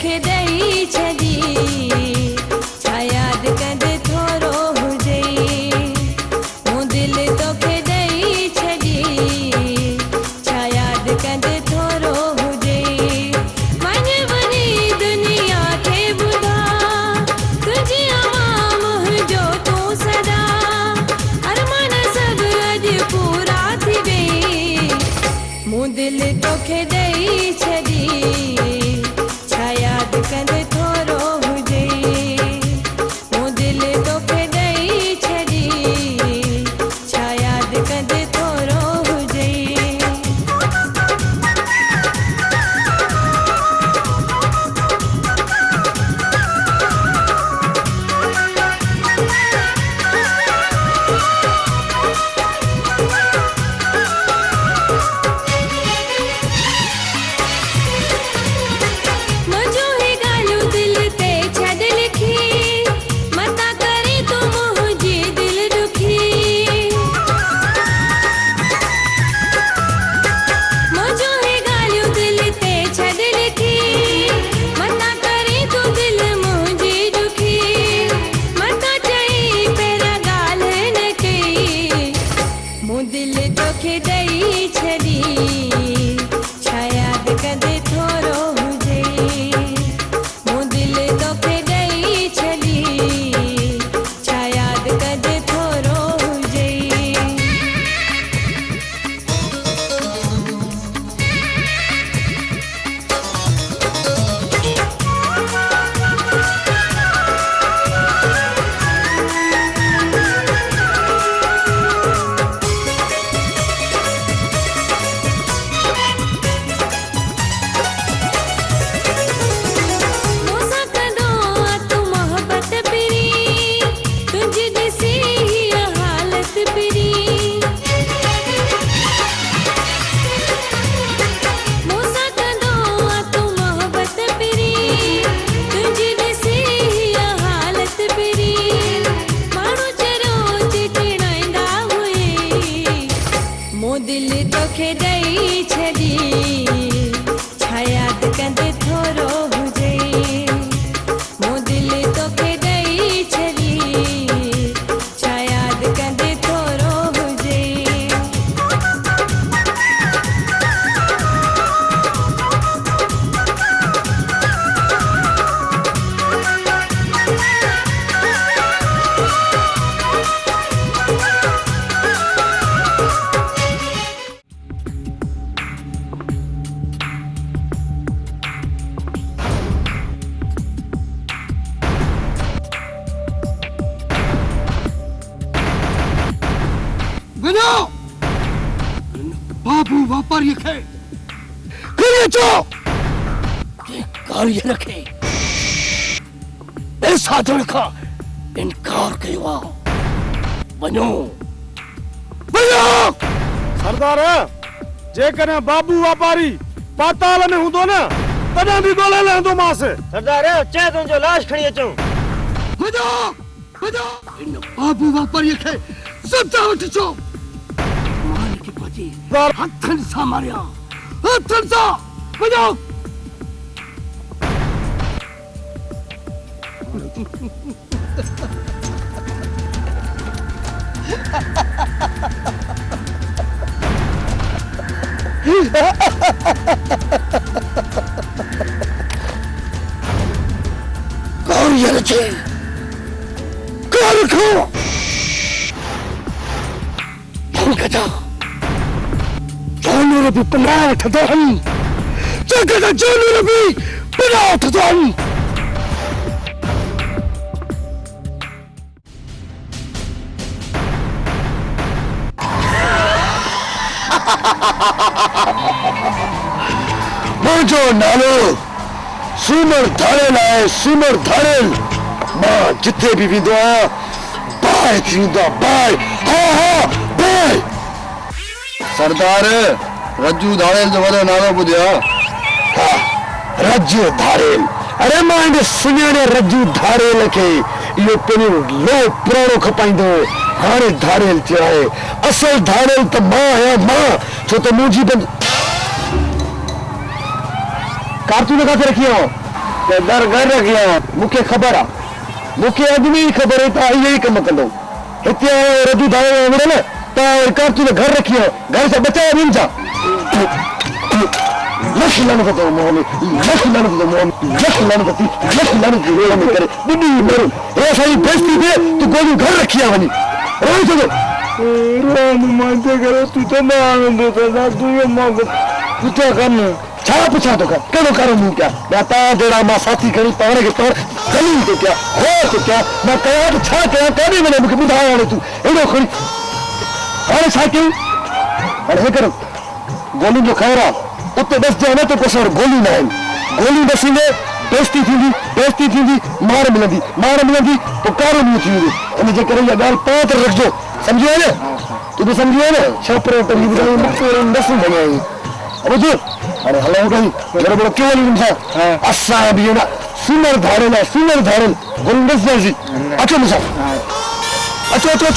तोखे ॾेई छॾी छा यादि कंदे थोरो हुजई मूं दिलि तोखे ॾेई छॾी छा यादि कंदे थोरो हुजई वञ वञी दुनिया खे ॿुधा तुंहिंजी आवाम मुंहिंजो तूं सदा अरमान सभु अॼु पूरा थी वई मूं दिलि तोखे ॾेई छॾी छा यादि कंदे थोरो हुजई मूं दिलि तोखे ॾेई छॾी छा यादि कंदे थोरो हुजई मुंहिंजो ही ॻाल्हियूं दिलि ते छॾ लिखी मता करे तूं मुंहिंजी दिलि दुखी मुंहिंजो ही ॻाल्हियूं दिलि ते छॾ लिखी मता करे तूं दिलि मुंहिंजी दुखी मता चई पहिरियां ॻाल्हि न कई मूं दिलि तोखे ॾेई छॾी छा यादि कंदे थोरो हुजई मूं दिलि तोखे ॾेई छॾी छा यादि कंदे थोरो हुजई मूंसां कंदो आ तूं मोहबत पिरी तुंहिंजी ॾिसी हीअ हालत पिरी मूंसां कंदो आ तूं मोहबत पिरी तुंहिंजी ॾिसी हीअ हालत पिरी माण्हू चरो चिटणाईंदा हुई मूं दिलि तोखे ॾेई छॾी छा यादि कंदे थोरो हुजई मूं दिलि तोखे ॾेई छॾी छा यादि कंदे थोरो हुजई वञो बाबू वापारी खे खणी अचो के गाड़ीअ रखे पैसा ॾियण खां इनकार कयो आहे वञो वञो सरदार जेकॾहिं बाबू वापारी पाताल में हूंदो न तॾहिं बि ॻोल्हे लहंदोमांसि सरदार चए तुंहिंजो लाश खणी अचूं वञो वञो इन बाबू वापारी खे सदा वठी अचो मान की पति हथनि सां मारिया हथनि सां वञो गाड़ीअ रखे कार रखो गजा जानवर भी पनाह वठंदा आहिनि जंहिंखां जानवर भी पनाह वठंदा आहिनि मुंहिंजो नालो सूमर धाड़ेल आहे सूमर धाड़ेल मां जिथे बि वेंदो आहियां बाहि थींदा बाहि हा हा बाहि सरदार रज्जू धाड़ेल जो वॾो नालो ॿुधियो हा रज्जू धाड़ेल अरे मां हिन सुञाणे रज्जू धाड़ेल खे इहो पंहिंजो लो पुराणो खपाईंदो हाणे धाड़ेल थियो आहे असल धाड़ेल त मां आहियां मां छो त मुंहिंजी कारतून किथे रखी आहियो घर घर रखिया मुखे खबर आ मुखे आदमी खबर है ता यही कम कंदो हिते रजू धारे वड़े न ता कर तू घर रखियो घर से बचाया नहीं जा लख लन को तो मोह में लख लन को मोह में लख लन को लख लन की रोल में करे बुढ़ी मरो ए सारी बेइज्जती दे तू गोलू घर रखिया वनी रोई चलो राम मानते करो तू तो ना आनंद तो ना तू ये मौक तू तो कर छा पूछा तो कर करो करो मुंह क्या मैं ता देड़ा मा साथी करी पाण के तोड़ गली तो क्या हो तो क्या मैं कया तो छा कया कभी मैंने मुके बुधाया ने तू एडो खड़ी अरे साथी अरे करो गोलू जो खैरा उते बस जाए ना तो कसर गोली ना है गोली बसीने बेइज्जती थी मार मिलंदी तो कारो नहीं थी इन जे करे या गाल पात रखजो समझियो ने तू भी समझियो ने छपरे तो लिबराई मक्सर दस बनाई अरे जो अरे हलो गई मेरे बड़ो क्यों नहीं था असा भी ना सुनर धारल गोलंदस जैसी अच्छा मुसा अच्छा अच्छे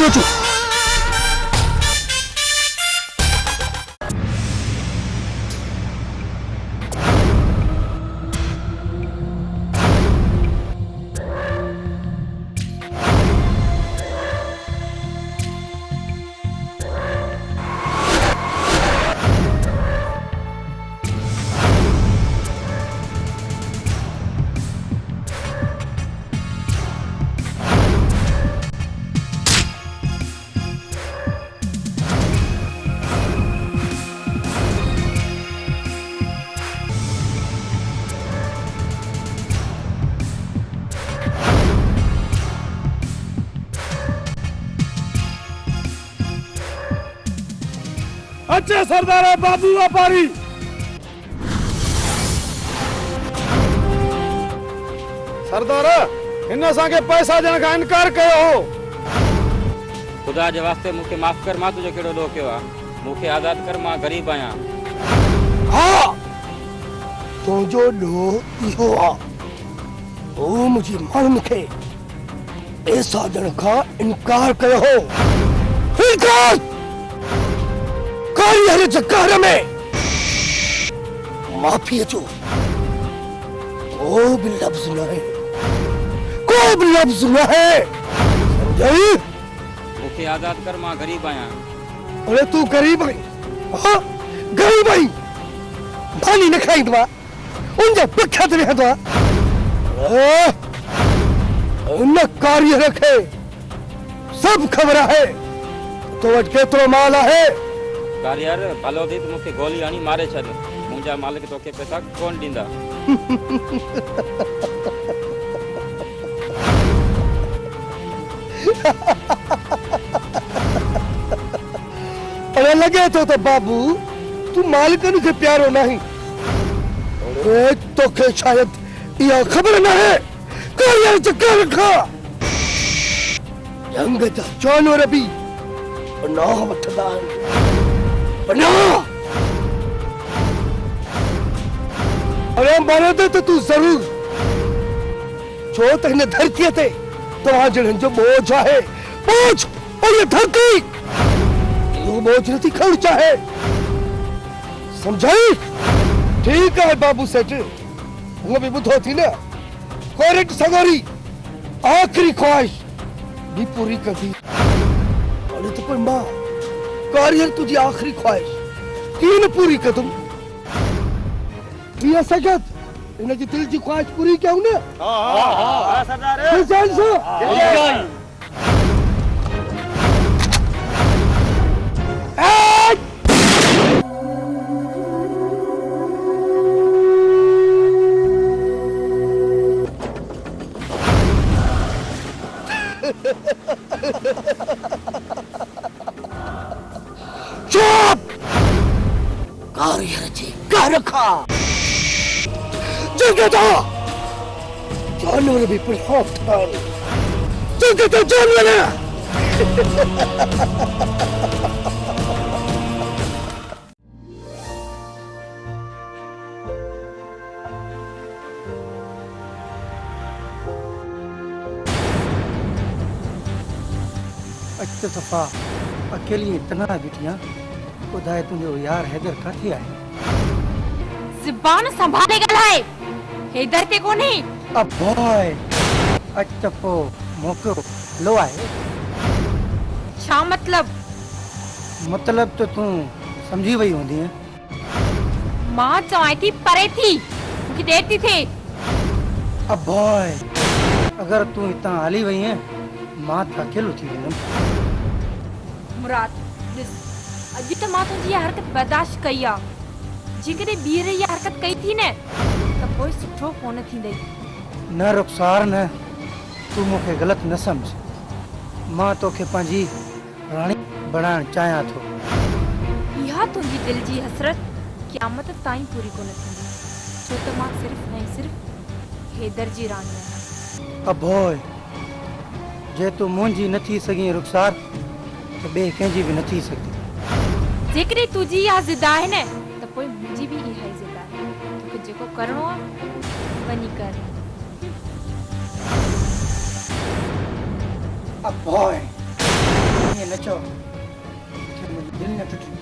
सरदार बाबू व्यापारी सरदार इन असांखे पैसा ॾियण खां इनकार कयो हो खुदा जे वास्ते मूंखे माफ़ कर मां तुंहिंजो कहिड़ो ॾोह कयो आहे मूंखे आज़ाद कर मां ग़रीब आहियां हाँ तुझो ॾोह इहो आहे हू मुंहिंजी माण्हुनि खे पैसा ॾियण खां इनकार कयो हो इनकार कारीगर चक्कर में माफी जो कोई भी लफ्ज न है समझाई मूंखे आज़ाद कर मां ग़रीब आहियां अरे तू गरीब आई हाँ गरीब आई भानी न खाईंदो आहे उनजे पुठियां ते वेहंदो आहे उन कारीगर खे सभु ख़बर आहे तो वटि केतिरो माल आहे कारीगर भलो थी त मूंखे गोली हणी मारे छॾ मुंहिंजा मालिक तोखे पैसा कोन ॾींदा अरे लगे तो बाबू तू मालिकनि खे प्यारो नहीं अरे तोखे शायद इहा ख़बर न है कारीगर चक्कर खां जंग जा जानवर भी पनाह वठंदा आहिनि पनाह अरे मरद तो तू जरूर छो त हिन धरतीअ ते तव्हां जणनि जो बोझ आहे बोझ और ये धरती इहो बोझ नथी खणणु चाहे समझाई ठीक है बाबू सेठ हूअ बि ॿुधो थी न कोरेट सगोरी आखिरी ख्वाहिश भी पूरी कंदी हाणे त पर मां कारीगर तुझी आखिरी ख्वाहिश कीअं न पूरी कंदुमि इहा सगत इन जी दिल जी ख्वाहिश पूरी कयूं न हाँ सरदार जान सो चुप कारीगर जी घर खा जगह जानवर भी प्रभाव जगह जानवर अच दफ़ा अकेली इतना बिटिया ॿुधाए तुंहिंजो यार हैदर किथे आहे ज़ुबान संभाले ॻाल्हाए हेदर ते कोने अब बॉय अच त पोइ मौक़ो लो आहे। छा मतलब? मतलब तो तूं समझी वई हूंदी है। मां चवां थी परे थी मूंखे देर थी थिए। अब बॉय अगर तूं हितां हली वई है मां त अकेलो थी वेंदुमि। मुराद ॾिस अॼु त मां तुंहिंजी इहा हरकत बर्दाश्त कई आहे, जेकॾहिं ॿीहर इहा हरकत कई थी न त पोइ सुठो कोन थींदई। न रुखसार न, तूं मूंखे ग़लति न सम्झ। मां तोखे पंहिंजी राणी बणाइण चाहियां थो। इहा तुंहिंजी दिलि जी हसरत क़यामत ताईं पूरी कोन थींदी, छो त मां सिर्फ़ु ऐं सिर्फ़ु हैदर जी राणी आहियां। अब बॉय जे तूं मुंहिंजी न थी सघीं रुखसार त ॿिए कंहिंजी बि न थी सघंदी। जेकॾहिं तुंहिंजी इहा ज़िद आहे न त पोइ मुंहिंजी बि इहा ई ज़िद आहे। तोखे जेको करिणो आहे वञी कर। अब बॉय ईअं न चओ कि मुंहिंजी दिलि न टुटी।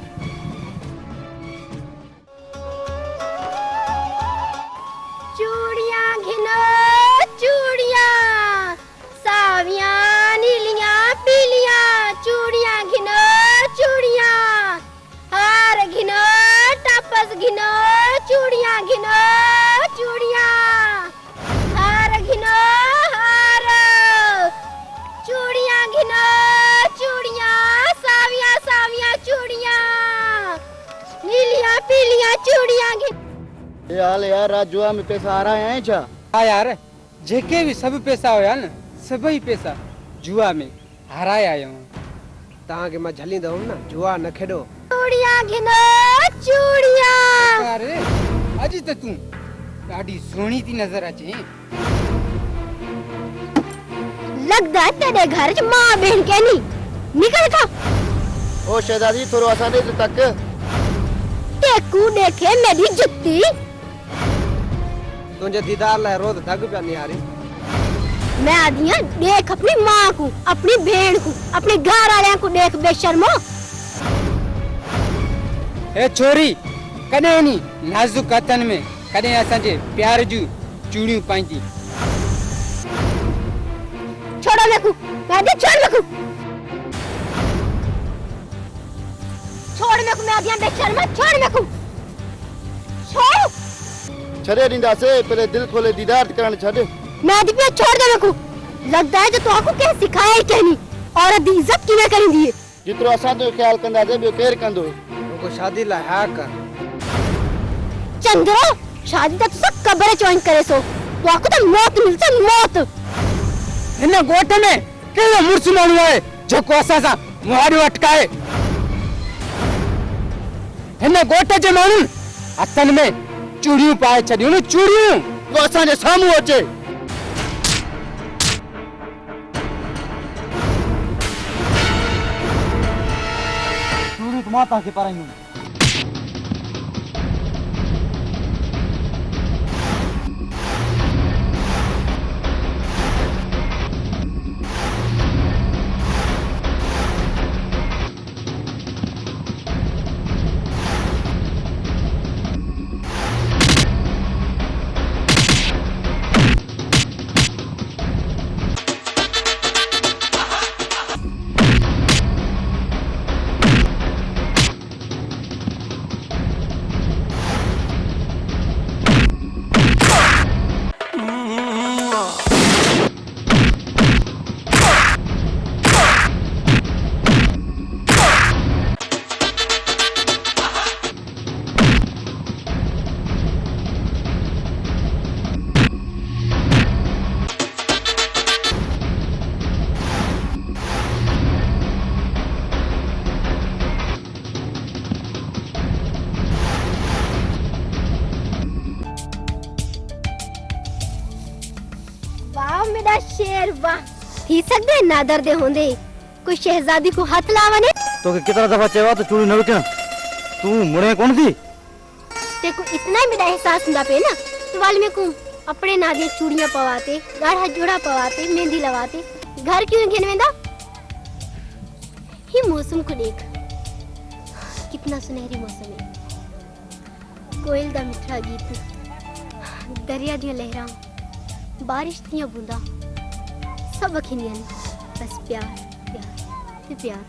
चूड़ियां घिनो चूड़ियां सावियां नीलियां पीलियां, चूड़ियां घिनो चूड़ियां, हार घिनो टापस घिनो, चूड़ियां घिनो चूड़ियां, हार घिनो हार, चूड़ियां घिनो चूड़ियां, सावियां सावियां चूड़ियां, नीलियां पीलियां चूड़ियां घिनो। ये हाल यार रात जुआ में पैसा आ रहा है छा? हाँ यार जेके भी सब पैसा हुया न सभई पैसा जुआ में हाराए आयो आहियां। तव्हांखे मां झलींदुमि न, जुआ न खेॾो। चूड़ियां घिनो चूड़ियां। अरे अॼु त तूं ॾाढी सुहिणी थी नज़र अचे। लगदा है तेरे घर च मां बहन के नहीं निकल का। ओ शहजादी थोरो असां ॾे तक टेकू देखे मेरी जुत्ती। तुंहिंजे दीदार लाइ रोज़ दग पिया निहारी। मैं आदियां देख अपनी मां को, अपनी बहन को, अपने घर वाले को देख बेशर्मो। ए छोरी कॾहिं नी नाज़ुक हथनि में कॾहिं असांजे प्यार जूं चूड़ियूं पाईंदी। छोड़ो मेरे को, मैं आदियां छोड़ मेरे को, छोड़ मेरे को, मैं आदियां बेशर्मा छोड़ मेरे को, छोड़। छॾे ॾींदासीं, पहले दिल खोले दीदार करण छॾ। मैं आदि पे छोड़ दे मेरे को। लगता है जो तो आपको क्या सिखाया ही कहनी औरत दी इज्जत किने करी दी है। जितरो असां तो ख्याल कंदासीं ॿियो केरु कंदो। को शादी लाइ हा कर। चंद्रो शादी तक सब कब्र ज्वाइन करे सो तो आपको तो मौत मिलसे मौत। हिन गोठ में कहिड़ो मुड़ुस माण्हू आहे जेको असां सां मुहारियूं अटकाए। हिन गोठ जे माण्हुनि हथनि में चूड़ियूं पाए छॾियूं न, चूड़ियूं को असांजे साम्हूं अचे। चूड़ियूं मां तव्हांखे पाराईंदुमि। मेरा शेर वाह थी सकदे नादर दे होंदे कोई शहजादी को हाथ लावने। तो कितना दफा चेवा तो चूड़ी न विकण, तू मुड़े कौन थी? तेको इतना ही मेरा एहसास ना पे ना तो वाल में को अपने नादिया चूड़ियां पवाते, गाढ़ा जोड़ा पवाते, मेहंदी लगाते, घर क्यों घेन वेंदा। ही मौसम को देख कितना सुनहरी मौसम है। कोयल दा मिठा गीत, दरिया दियां लहरां बारिश दियां बूंदां सब अखियां ने बस प्यार प्यार ते प्यार।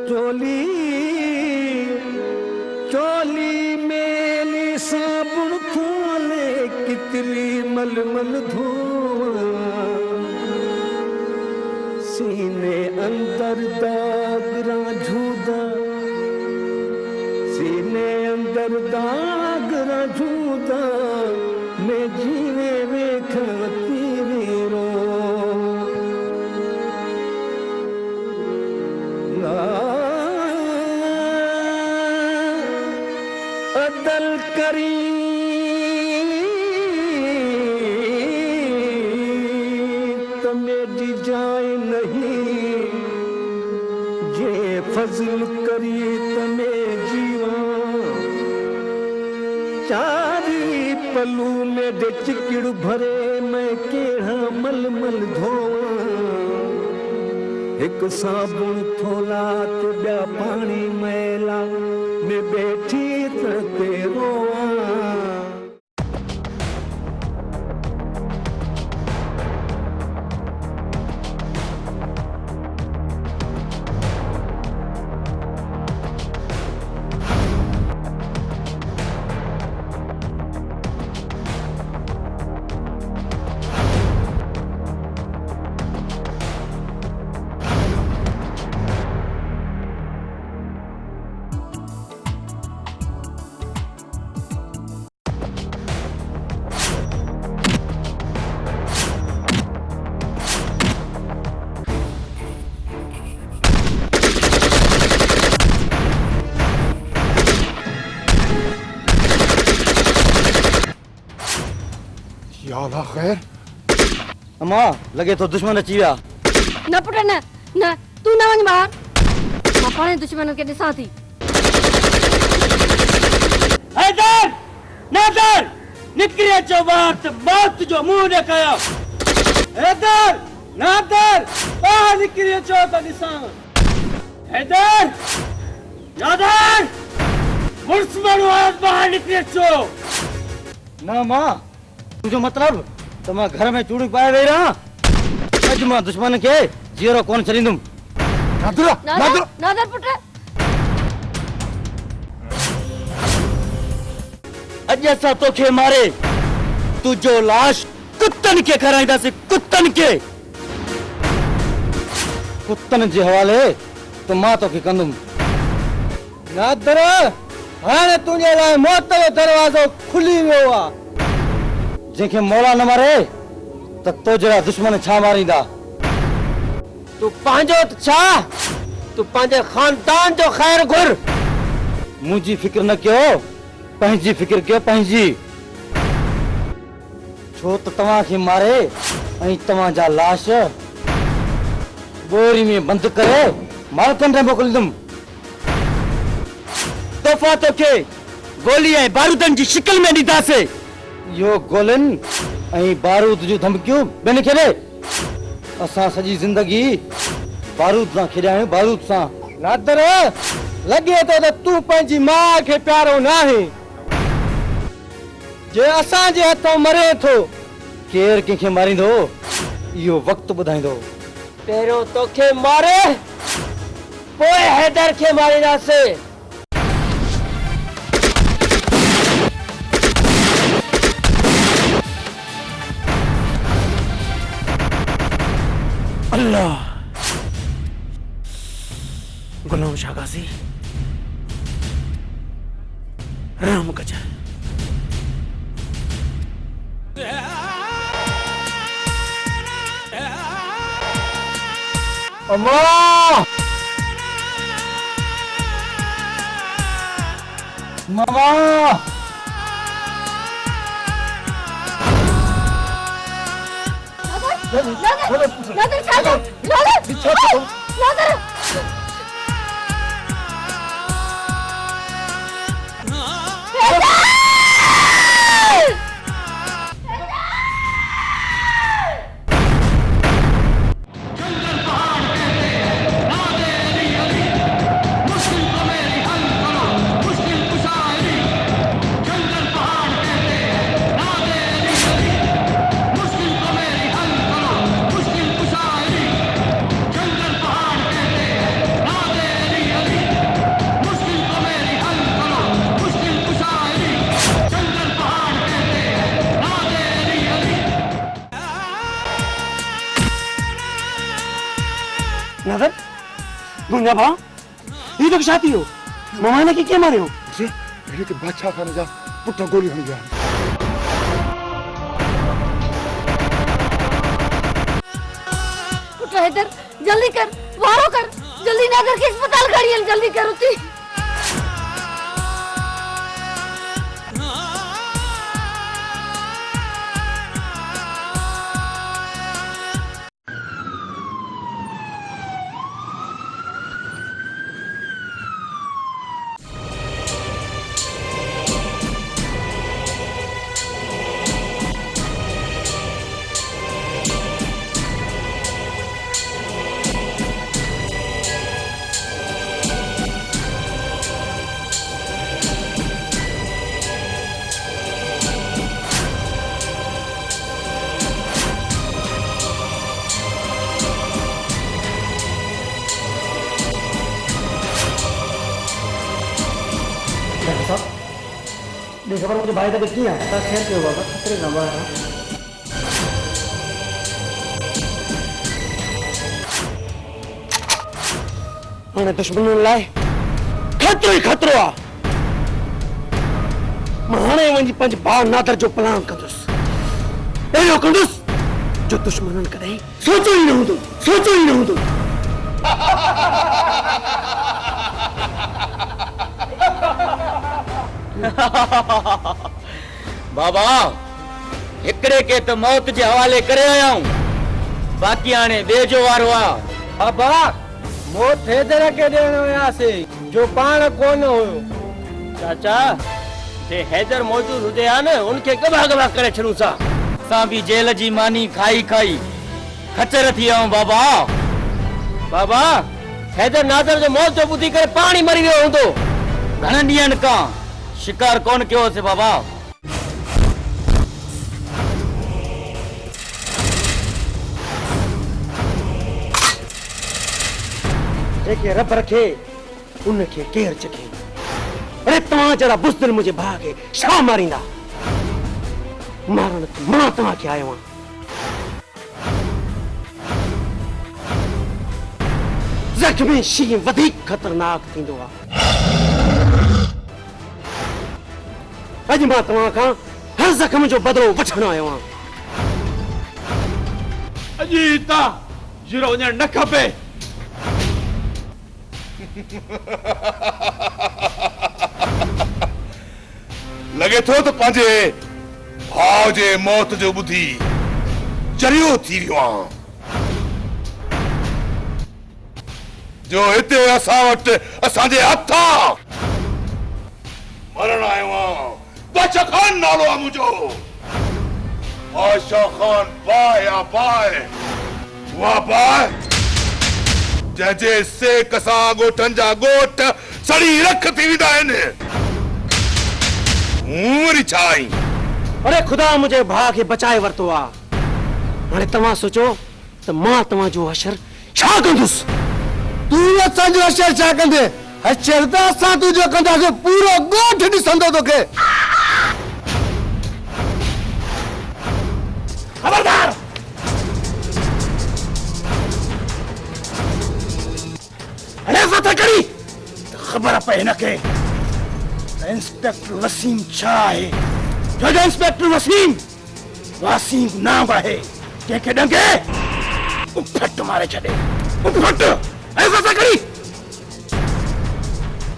चोली चोली मेली साबुन थोले कितली मलमल धोआ सीने अंदर दाग राझूदा सीने अंदर दाग राझूदा मैं जीवे वे खाती रो अदल करी तमें जाए नहीं जे फजल करी तमें जीवा चारी पलू में दे चिकड़ भरे मैं केड़ा मलमल धोवा एक साबुन थोला ते ॿिया पानी मैला में बैठी ते रोआ या अल्लाह खैर अम्मा लगे तो दुश्मन अची विया न पुट न न तू न वञ ॿाहिरि मां पाणे दुश्मन खे ॾिसां थी हैदर नादर निकरी अचो ॿाहिरि त मौत जो मुंहुं ॾेखारियो हैदर नादर ॿाहिरि निकरी अचो त ॾिसां हैदर नादर मुड़ुस माण्हू आयो ॿाहिरि निकरी अचो ना मां तुंहिंजो मतलब त मां घर में चूड़ी पाए वेही रहां अॼु मां दुश्मन खे जीअरो कोन छॾींदुमि नादर नादर पुट अॼु असां तोखे मारे तुंहिंजो लाश कुतनि खे खाराईंदासीं कुतनि खे कुतनि जे हवाले त मां तोखे कंदुमि नादर हाणे तुंहिंजे लाइ मौत जो दरवाज़ो खुली वियो आहे जंहिंखे मौला न मारे त तो जहिड़ा दुश्मन छा मारींदा तूं पंहिंजो त छा तूं पंहिंजे खानदान जो ख़ैर घुर मुंहिंजी फिक्र न कयो पंहिंजी फिक्र कयो पंहिंजी छो त तव्हांखे मारे ऐं तव्हांजा लाश बोरी में बंदि करे मालकनि ॾे मोकिलींदुमि तोहफ़ा तोखे गोली ऐं बारूदनि जी शिकिल में ॾींदासीं यो गोलियुनि ऐं बारूद जूं धमकियूं ॿियनि खे ॾे असां सॼी ज़िंदगी बारूद सां खेॾिया आहियूं बारूद सां नादर लॻे थो त तूं पंहिंजी माउ खे प्यारो न आहीं जे असांजे हथों मरे थो केरु कंहिंखे मारींदो इहो वक़्तु ॿुधाईंदो पहिरियों तोखे मारे पोइ हैदर खे मारींदासीं अल्लाह गुलाम शाह गाजी राम कचा अम्मा मामा नादर छाड़ो नादर नादर जंगल पहाड़ नादर मुंजा भाउ ये तो छा थियो मामा ने के मारियो से हेड़े के बादशाह खाने जा पुट गोली हणी गया पुट हैदर जल्दी कर वारो कर जल्दी नादर के अस्पताल गाड़ी जल्दी कर उठी देखो पर मुझे भाई तक किया था खैर के बाबा खतरे ना बाहर हाणे दुश्मन लाए खतरो ही खतरो आ माने वंजी पंज भाव नादर जो प्लान कंदुस एयो कंदुस जो दुश्मनन कदे सोचो ही न हुंदो बाबा हिकड़े के तो मौत जे हवाले करे आया हूं बाकी आने बेजो वारो आ बाबा मौत हैदर के देनो आसे जो पाण कोन होयो चाचा जे हैदर मौजूद हुजे आ न उनके गबा करे छड़ू सा भी जेल जी मानी खाई खचर थी आऊं बाबा हैदर नादर जो मौत जो बुधी करे पानी मरी वियो हुंदो घणन ॾींहंनि खां शिकार कौन कयो से बाबा जेके रब रखे उनके केर चखे अरे तव्हां जरा बुज़दिल मुझे भाउ खे छा मारींदा मारण मां तव्हां खे आयो आहियां ज़ख्मी शींहुं वधीक खतरनाक थींदो आहे अॼु मां तव्हां खां हर ज़ख्म जो बदिलो वठण आयो आहियां अजी हितां जीरो वञण न खपे लगे थो त पंहिंजे भाउ जे मौत जो ॿुधी चरियो थी वियो आहियां जो हिते असां वटि असांजे हथां मरण आयो आहियां बादशाह खान नालो आहे मुंहिंजो बादशाह खान बाय आ बाय वाह बाय जंहिंजे सेक सां ॻोठनि जा ॻोठ सड़ी रख थी वेंदा आहिनि वरी छा आई अरे खुदा मुझे भाउ खे बचाए वरितो आहे हाणे तव्हां सोचो त मां तव्हां जो हशर छा कंदुसि तू असांजो हशर छा कंदे हशर त असां तुंहिंजो कंदासीं पूरो ॻोठ ॾिसंदो तोखे खबरदार अरे फतह करी तो खबर पे हिनखे इंस्पेक्टर वसीम छा आहे जज इंस्पेक्टर वसीम नाम आहे कंहिंखे डंगे उफट मारे छॾे उफट ऐं फतह करी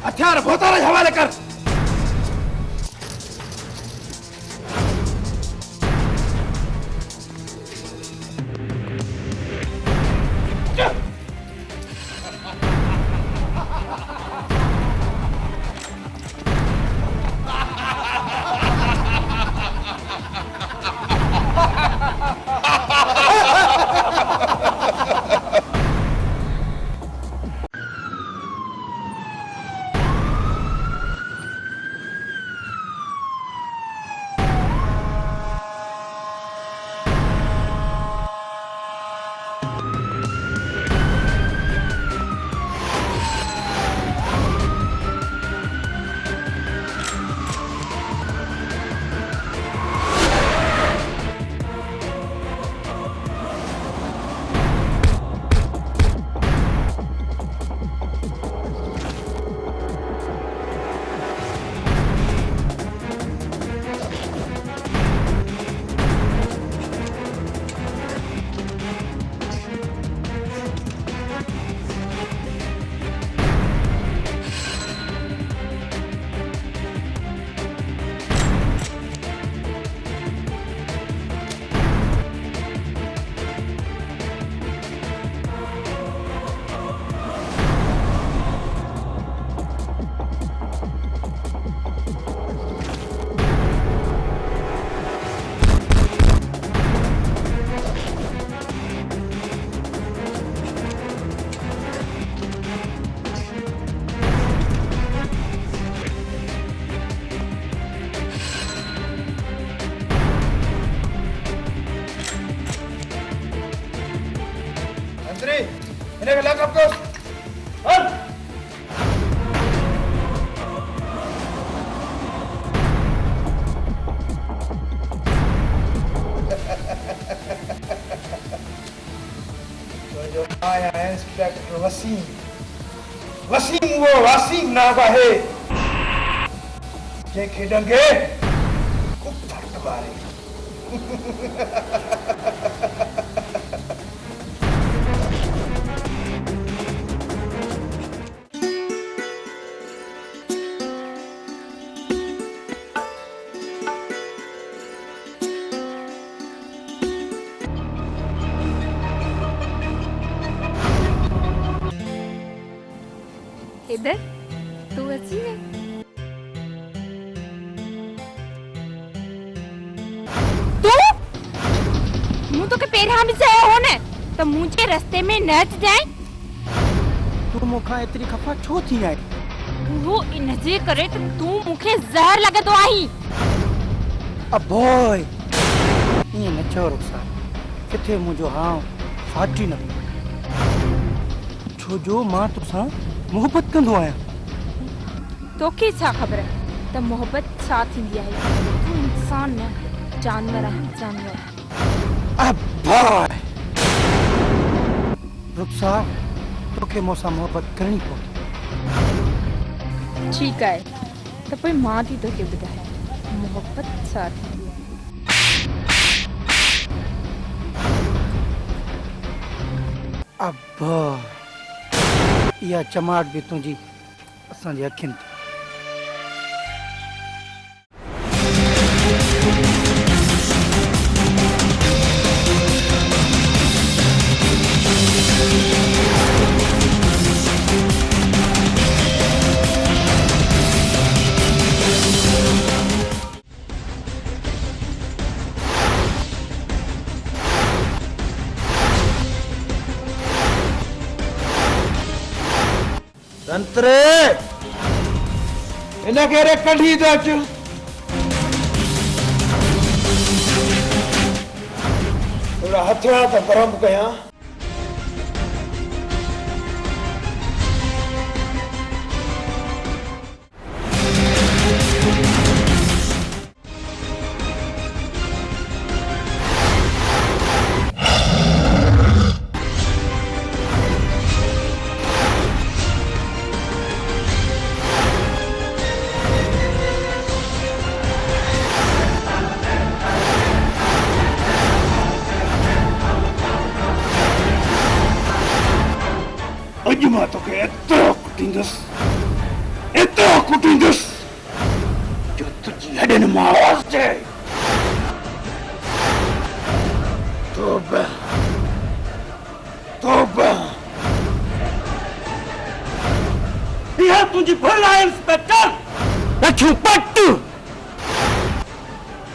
हथियार भोतार जे हवाले कर भाभी इन्हें लॉकअप करो। हल तो जो आया है इंस्पेक्टर वसीम, वसीम वो वसीम ना है जे खेडंगे कुत्थट बारे। इधर तू अच्छी है। तू मुंह तो के पैर हम से हो ने तो मुझे रास्ते में नच जाए। तू मुखा इतनी खफा छो थी आई? वो इनजे करे तो तू मुखे जहर लगे तो आई। अब बॉय ये न चो रुखसार किथे मुझो हाँ फाटी न छो जो मां तुसा मोहब्बत कंदो आया। तोखे छा ख़बर है त मोहब्बत छा थींदी आहे? तू इंसान न जानवर आहे, जानवर। अब बॉय रुखसार तोखे मोसा मोहब्बत करनी पवंदी। ठीक आहे त पोइ मां थी तोखे ॿुधायां मोहब्बत छा थींदी आहे। अब बॉय या चमाट भी तुझी असांजी अखियुनि ते। संतरे इनखे रे कढी त अच। थोड़ा हथियार त गरम कयां। अॼु मां तोखे एतिरो कुटींदुसि जो तुंहिंजी हॾनि मां आवाज़ अचे। तौबा तौबा यह तुझी भूल है इंस्पेक्टर। लछू पट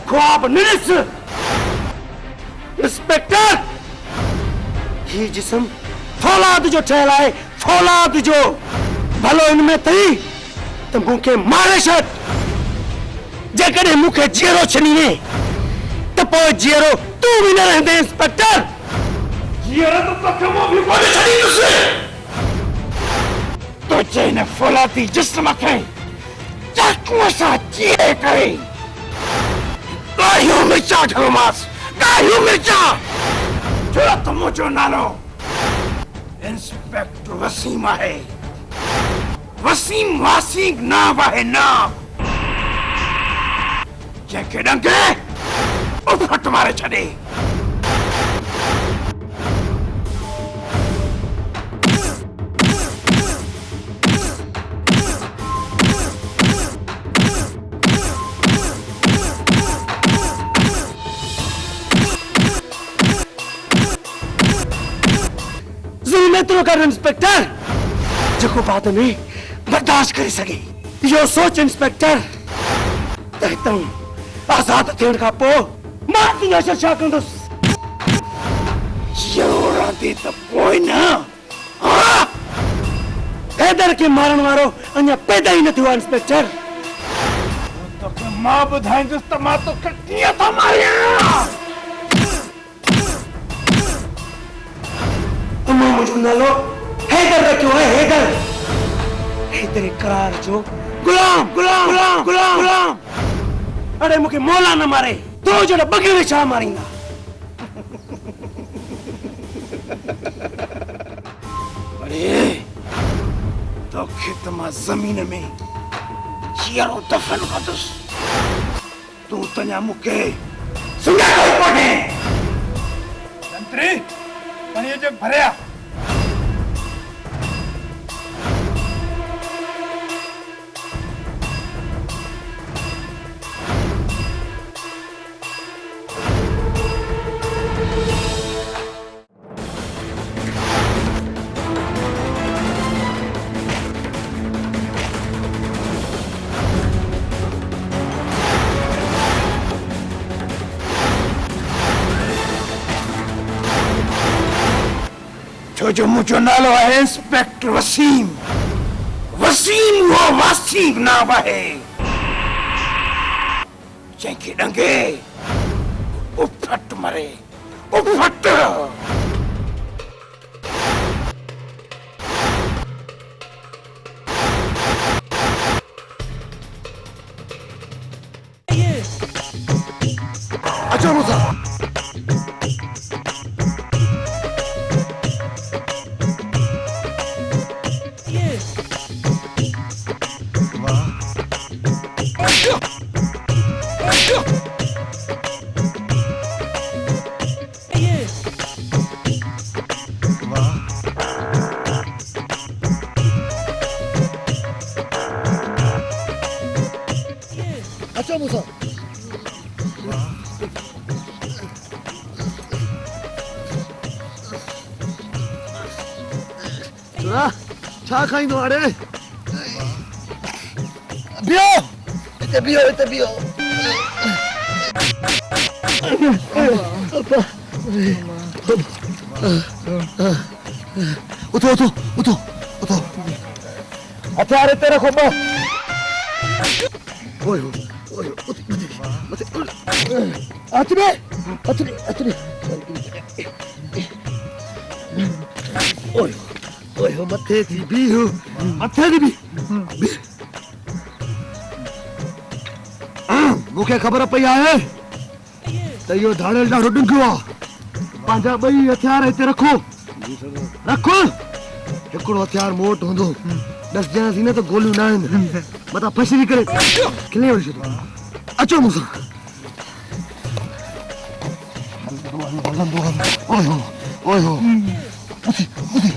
ख्वाब निरस। इंस्पेक्टर ही जिस्म फौलाद जो ठहियल आहे, फौलाद जो। भलो इनमें थी त मूंखे मारे छॾ। जेकॾहिं मूंखे जीअरो छॾींदे त पोइ जीअरो तूं बि न रहंदे इंस्पेक्टर। जीअरो त तोखे मां बि कोन छॾींदुसि। तुंहिंजे हिन फौलादी जिस्म खे चाकूअ सां चीरे करे ॻाढ़ियूं मिर्चा ठहमांसि, ॻाढ़ियूं मिर्चा। छो त मुंहिंजो नालो इंस्पेक्टर वसीम है। वसीम वासीक नाम है नाम। जंहिंखे डंगे उफट मारे छॾे। एतिरो कर इंस्पेक्टर जेको बाद में बर्दाश्त करे सके। यो सोच इंस्पेक्टर त हितां आज़ाद थियण खां पोइ मां तुंहिंजा छा कंदुसि। रहंदी त पोइ न। हैदर खे मारण वारो अञा पैदा ई न थियो आहे इंस्पेक्टर। तोखे मां ॿुधाईंदुसि त मां तोखे कीअं थो मारियां। मां मुझो नालो हैदर रखियो है, हैदर। हैदर इकरार जो गुलाम गुलाम गुलाम गुलाम गुलाम। अरे मुखे मौला न मारे तो जड़ा बगेरे छा मारींदा। अरे तो खितमा जमीन में चियारो दफन कदस तू तन्या मुखे सुना कोई कोने मंत्री तने जग भरया जो मुझो नालो है इंस्पेक्टर वसीम। वसीम वो वासीम नाम है जंहिंखे डंगे उफट मरे उफट। अचो मूंसां। अचो मूंसां। छा खाईंदो हाणे? बीहो हिते बीहो हिते बीहो। उथो उथो उथो उथो। हथियार हिते रखो ॿ। ओए ओए मथे हथ में हथ में। ओए ओए मथे थी बीहो मथे थी बी। मूंखे ख़बर पई आहे त इहो धाड़ेल ॾाढो ॾुंघो आहे। पंहिंजा ॿई हथियार हिते रखो रखो। हिकिड़ो हथियार मूं वटि हूंदो ॾसजांसीं न त गोलियूं न आहिनि मथां फसरी करे खिले वठी छॾो। अचो मूंसां। ओए हो ओए हो उथी उथी।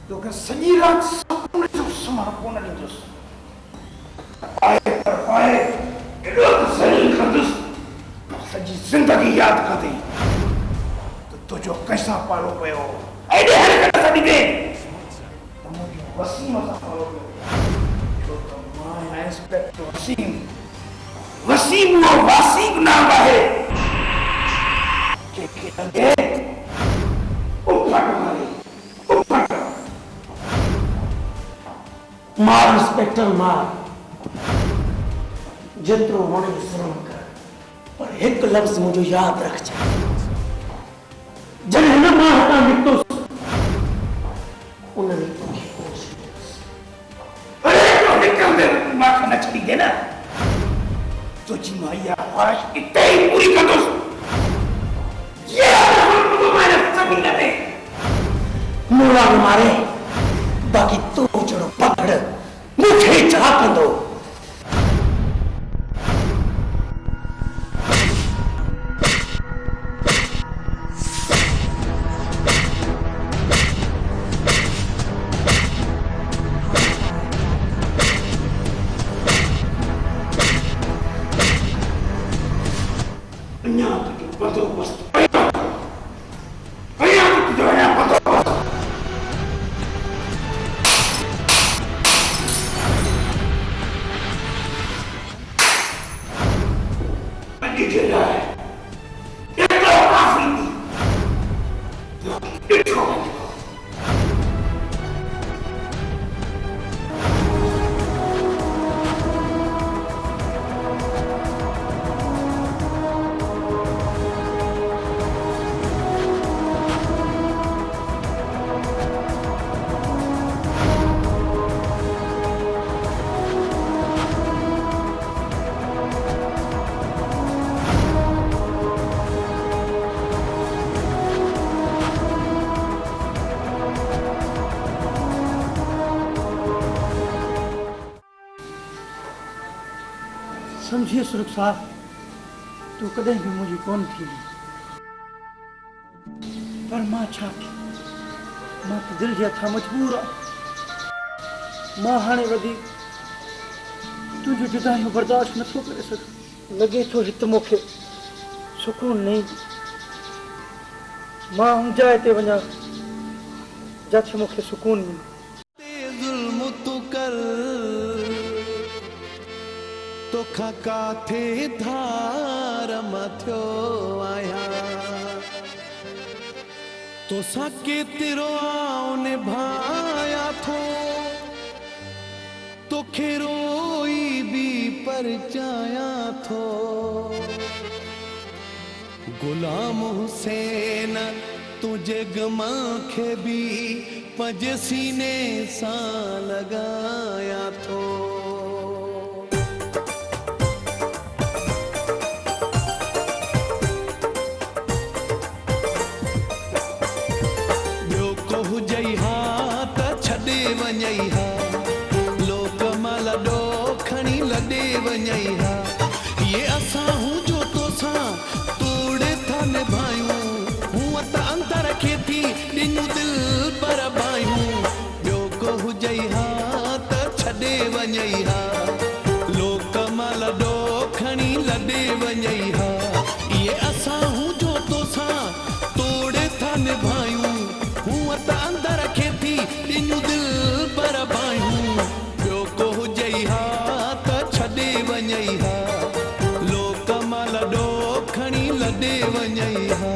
तोखे सॼी राति सुम्हण जो सुम्हण कोन ॾींदुसि। पाए पर पाए एॾो त ज़लील कंदुसि सॼी ज़िंदगी यादि कंदी त तुंहिंजो कंहिंसां पालो पियो। एॾे हरकत सां ॾिठे त मुंहिंजो वसीम सां पालो पियो। छो त मां आहियां इंस्पेक्टर वसीम। वसीम उहो वासीम नाम आहे जंहिंखे लॻे उफट मारे उफट। मार इंस्पेक्टर मार जेतिरो वणे श्रम कर पर हिकु लफ़्ज़ मुंहिंजो यादि रखिजे। जॾहिं हिन मां हटां निकितुसि उन ॾींहुं तोखे होश ईंदुसि। अरे तो निकिरंदे मां न छॾींदे न तुंहिंजी मां इहा ख़्वाहिश हिते ई पूरी कंदुसि। मोला न मारे बाक़ी तू जहिड़ो पकड़ मूंखे छा कंदो। अञा तुंहिंजो बंदोबस्तु समझिए सुरख साहब, तू कदें भी मुझी कोन थी, पर मां छा थी, मां तो दिल जे हथां मजबूर आ। मां हाणे वधी तुझो जुदाइयूं बर्दाश्त नथो करे सघां। लगे थो हित मूंखे सुकून नहीं, मां उन जाइ ते वञा जिथे मूंखे सुकून मिले। ज़ुल्म तू कर तोखा काथे धार मथियो आया, तोसां केतिरो आऊं निभाया थो, तोखे रोई भी परचाया थो। गुलाम हुसैन तुझे गमा खे भी पंहिंजे सीने सां लॻाया थो। ॿियो को हुजई हा त छॾे वञई हा, लोक माल ॾो खणी लॾे वञई हा। ये असां हूं जो तोसां तोड़े था निभायूं, हूअं त अंदर खे थी ॾिनूं दिल पर बायूं। ॿियो को हुजई हा त छॾे वञई हा, लोक माल ॾो खणी लॾे वञई हा। ये असां हूं जो तोसां तोड़े था निभायूं, हूअं त अंदर खे थी ॾिनूं दिल पर बायूं। ॿियो को हुजई हा त छॾे वञई हा, लोक माल ॾो खणी लॾे वञई हा।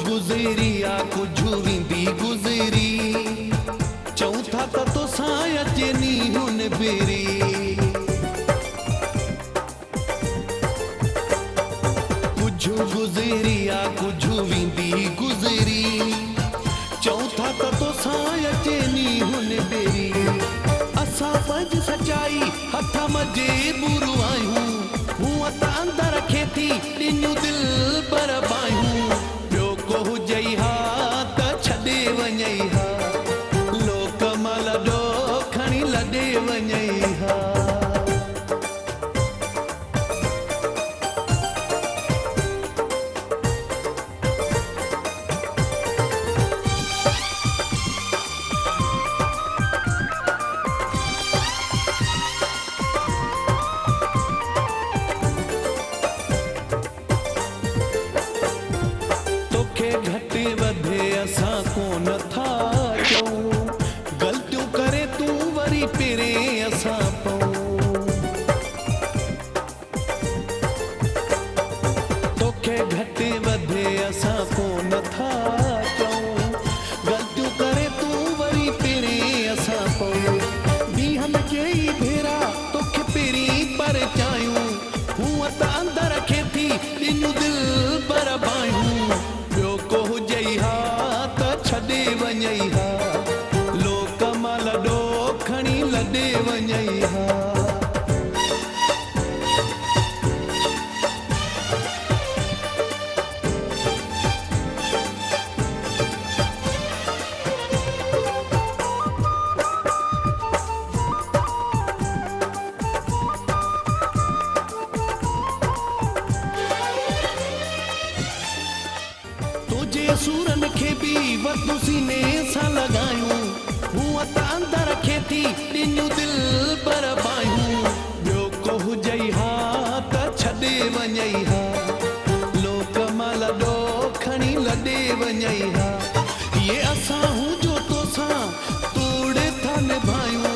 गुज़री आ कुझु वेंदी गुज़री, चऊं था त तोसां अचे नी हुन बेरी। कुझु गुज़री आ कुझु वेंदी गुज़री, चऊं था त तोसां अचे नी हुन बेरी। असां पंहिंजी सचाई हथ मजे बुरू आहियूं, हूअं त अंदर खे थी ॾिनूं दिल पर बायूं। को हुजई हा त छॾे वञई हा, लोक माल ॾो खणी लॾे वञई हा। घटि वधे असां कोन था चऊं, ग़लतियूं करे तूं वरी पहिरें असां पऊं। तोखे घटि वधे असां कोन था चऊं, ग़लतियूं करे तूं वरी पहिरें असां पऊं। ॾींहं के ई भेरा तोखे पहिरीं पर चाहियूं, हूअं त अंदर खे थी ॾिनूं दिल पर बायूं। को हुजई हा त छॾे वञई हा, लोक माल ॾो खणी लॾे वञई हा। सूरन खे भी वधू सीने सां लॻायूं, हूअं त अंदर खे थी ॾिनूं दिल पर बायूं। ॿियो को हुजई हा त छॾे वञई हा, लोक माल ॾो खणी लॾे वञई हा। ये असां हूं जो तोसां तोड़े था निभायूं,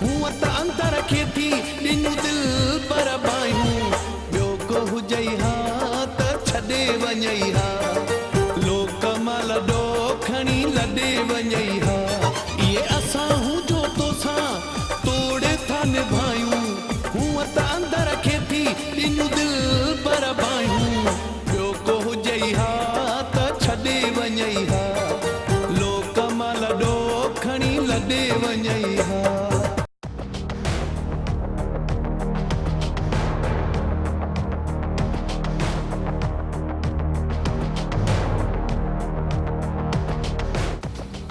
हूअं त अंदर खे थी ॾिनूं दिल पर बायूं। ॿियो को हुजई हा त छॾे वञई हा, लोक माल ॾो खणी लॾे वञई हा। ये असां हूं जो तोसां तोड़े था निभायूं, हूअं त अंदर खे थी ॾिनूं दिल पर बायूं। ॿियो को हुजई हा त छॾे वञई वञई हा लोक मां लॾो खणी लॾे वञई हा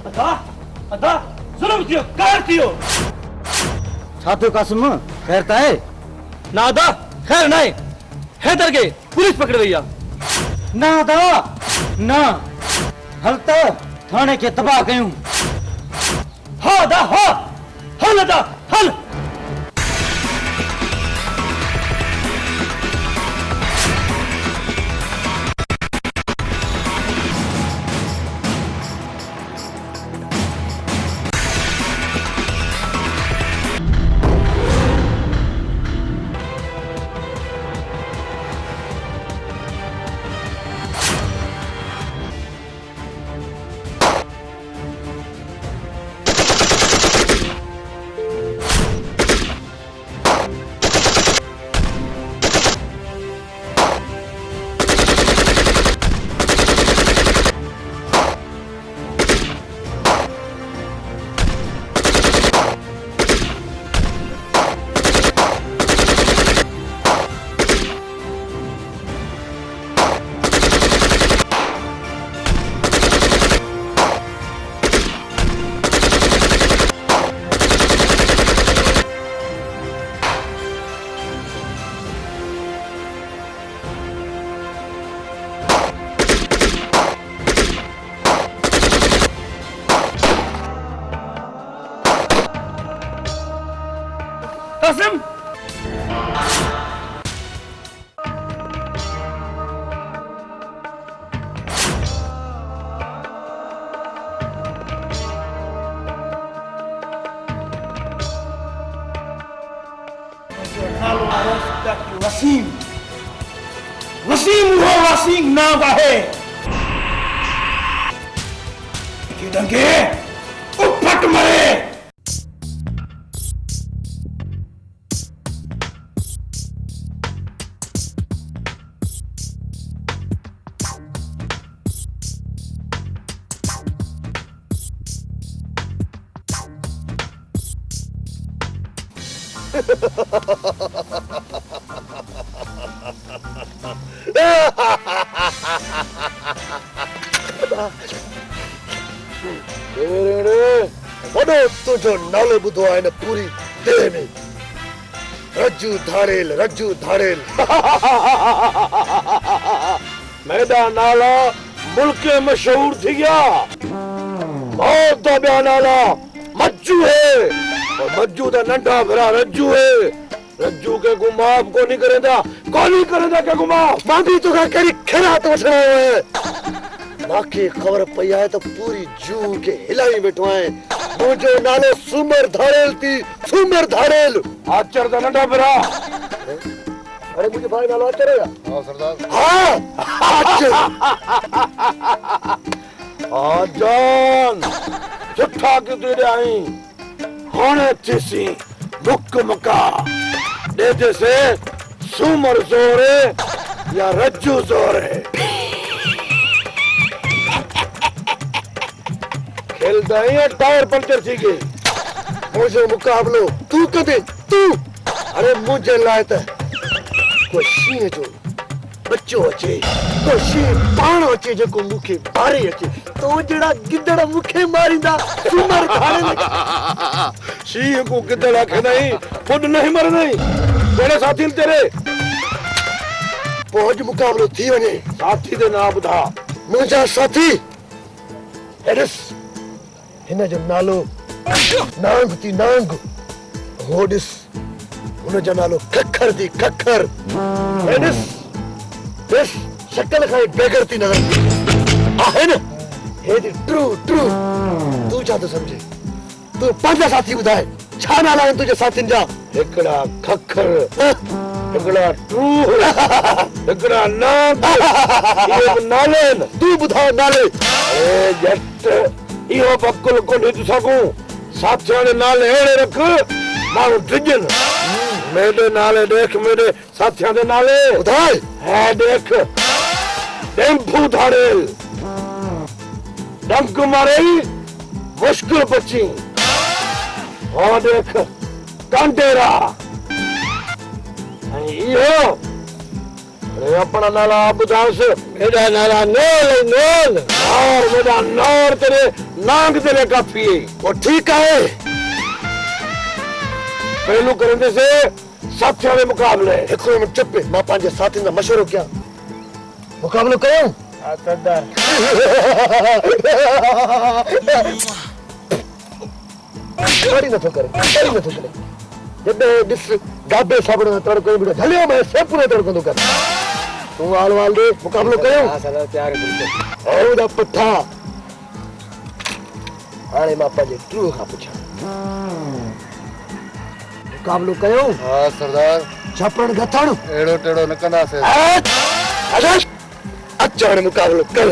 अदा अदा जुल्म थियो कार थियो छातो कासिम खैर त आहे ना अदा खैर नाहे हैदर के पुलिस पकड़ वई आहे ना अदा ना हल त थाणे खे तबाह कयूं हाँ अदा हाँ हल अदा हल कासिम वसीम वसीम वो वसीम नाम है कि डंगे उपट मरे वॾो तुंहिंजो नालो ॿुधो आहे न पूरी देह में रज्जू धाड़ेल रज्जू धाड़ेल मेरा नाला मुल्क में मशहूर थी गया बहुत तो बया नाला मज्जू है और मज्जू का नंढा भरा रज्जू है रज्जू के को माफ को नहीं करेंदा के को माफ मां भी तोखा कहिड़ी खैरात वठणो है मांखे ख़बर पई आहे त पूरी जू के हिलाई वेठो आहे मुंहिंजो नालो सूमर धाड़ेल थी सूमर धाड़ेल आचर का नंढा भरा अरे मुंहिंजो भाई नालो आचर है हाँ सरदार हाँ आचर आजान सुठा के तेरे आई होने थी मुक मका दे जैसे सूमर जोर है या रज्जू जोर है खेलता ही टायर पंचर थी गई मुझे मुकाबलो तू कदे तू अरे मुझे लाए त कोई शींह जो बच्चो अचे कोई शींह पाण अचे जेको मुखे बारे अचे तो जड़ा गिदड़ मुखे मारिंदा सूमर धाड़ेल शींह को गिदड़ आखे नहीं खुद नहीं मर नहीं मेरे साथी तेरे पोज मुकाबलो थी वने साथी दे ना बुधा मुझा साथी एडस हिन जो नालो नांग थी नांग होडिस हुन जो नालो खखर थी खखर एडस बस शक्ल खाई बेगर थी नजर आहे न हे दी ट्रू ट्रू तू छा तो समझे तू पंहिंजा साथी ॿुधाए छा नाला आहिनि तुंहिंजे साथियुनि जा हिकड़ा खखर हिकड़ा ट्रू हिकड़ा नांग ये नाले न तू ॿुधाए नाले ए जट इहो बकुल को ॾिस सकूं साथियों ने नाले अहिड़े रख माण्हू डिॼनि मेरे नाले देख मेरे साथियों दे नाले ॿुधाए है देख टेम्पू धाड़ेल डंक मारे मुश्किल बची और देख कांडेरा यो अरे अपना नाला बुझास मेरा नाला नोल नोल और मेरा नौर तेरे नांग तेरे काफी वो ठीक है पहलू करने से साथियों में मुकाबले एक मिनट चुप मां पांच साथी का मशवरो क्या मुकाबलो करूं सरदार बड़ी न तो करे जब दिस गाबे साबड़ तड़को बिड़ो झलियो मैं से पूरे तड़को तो कर तू वाल दे मुकाबलो कयो हां सर तैयार है बिल्कुल ओदा पट्ठा आले मां पांच ट्रू का पूछा मुकाबलो कयो हां सरदार छपण गथण एड़ो टेड़ो न कंदा से अरे अचान मुकाबलो कर